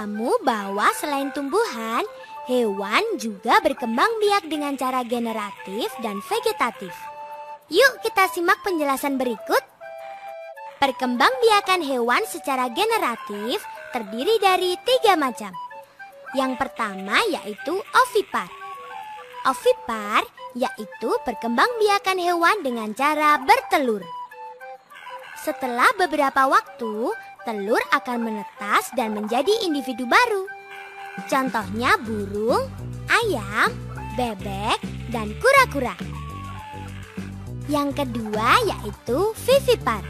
kamu bahwa selain tumbuhan, hewan juga berkembang biak dengan cara generatif dan vegetatif? Yuk kita simak penjelasan berikut. Perkembangbiakan hewan secara generatif terdiri dari 3 macam. Yang pertama yaitu ovipar. Ovipar yaitu perkembangbiakan hewan dengan cara bertelur. Setelah beberapa waktu, telur akan menetas dan menjadi individu baru. Contohnya burung, ayam, bebek, dan kura-kura. Yang kedua yaitu vivipar.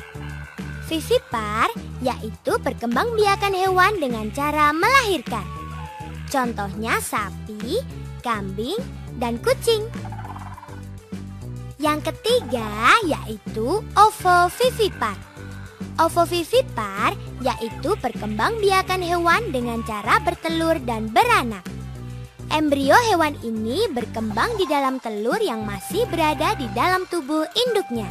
Vivipar yaitu perkembangbiakan hewan dengan cara melahirkan. Contohnya sapi, kambing, dan kucing. Yang ketiga yaitu ovovivipar. Ovovivipar yaitu perkembangbiakan hewan dengan cara bertelur dan beranak. Embrio hewan ini berkembang di dalam telur yang masih berada di dalam tubuh induknya.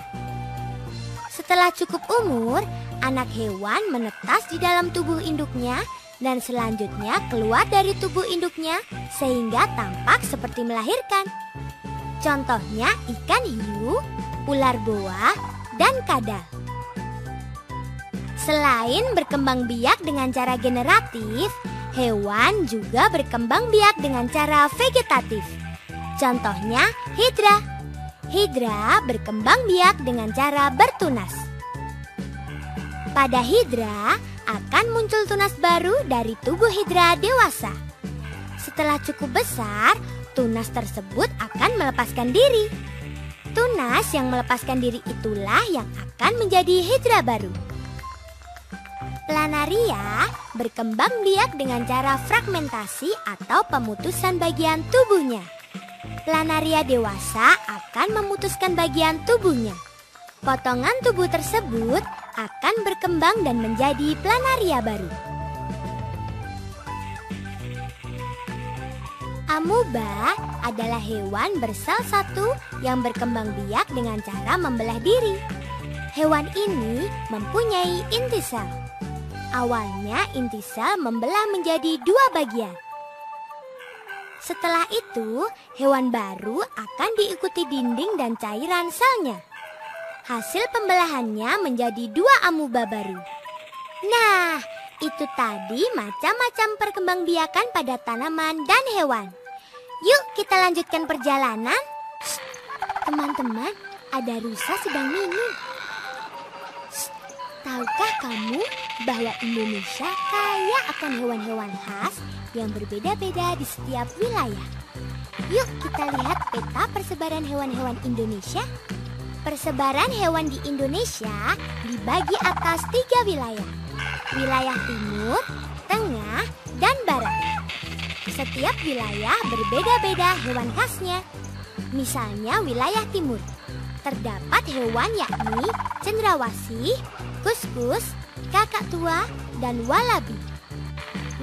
Setelah cukup umur, anak hewan menetas di dalam tubuh induknya dan selanjutnya keluar dari tubuh induknya sehingga tampak seperti melahirkan. Contohnya ikan hiu, ular boa, dan kadal. Selain berkembang biak dengan cara generatif, hewan juga berkembang biak dengan cara vegetatif. Contohnya hidra. Hidra berkembang biak dengan cara bertunas. Pada hidra akan muncul tunas baru dari tubuh hidra dewasa. Setelah cukup besar, tunas tersebut akan melepaskan diri. Tunas yang melepaskan diri itulah yang akan menjadi hidra baru. Planaria berkembang biak dengan cara fragmentasi atau pemutusan bagian tubuhnya. Planaria dewasa akan memutuskan bagian tubuhnya. Potongan tubuh tersebut akan berkembang dan menjadi planaria baru. Amuba adalah hewan bersel satu yang berkembang biak dengan cara membelah diri. Hewan ini mempunyai inti sel. Awalnya inti sel membelah menjadi 2 bagian. Setelah itu, hewan baru akan diikuti dinding dan cairan selnya. Hasil pembelahannya menjadi 2 amuba baru. Nah, itu tadi macam-macam perkembangbiakan pada tanaman dan hewan. Yuk kita lanjutkan perjalanan. Teman-teman, ada rusa sedang minum. Tahukah kamu bahwa Indonesia kaya akan hewan-hewan khas yang berbeda-beda di setiap wilayah? Yuk kita lihat peta persebaran hewan-hewan Indonesia. Persebaran hewan di Indonesia dibagi atas 3 wilayah. Wilayah timur, tengah, dan barat. Setiap wilayah berbeda-beda hewan khasnya. Misalnya wilayah timur, terdapat hewan yakni cendrawasih, kuskus, kakak tua, dan walabi.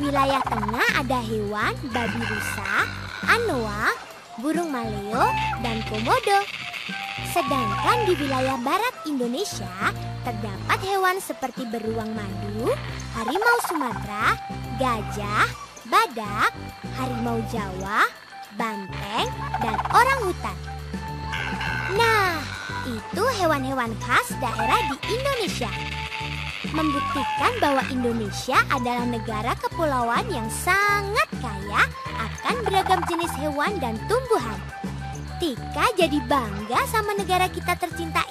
Wilayah tengah ada hewan babi rusa, anoa, burung maleo, dan komodo. Sedangkan di wilayah barat Indonesia terdapat hewan seperti beruang madu, harimau Sumatera, gajah, badak, harimau Jawa, banteng, dan orangutan. Nah, itu hewan-hewan khas daerah di Indonesia. Membuktikan bahwa Indonesia adalah negara kepulauan yang sangat kaya akan beragam jenis hewan dan tumbuhan. Tika jadi bangga sama negara kita tercinta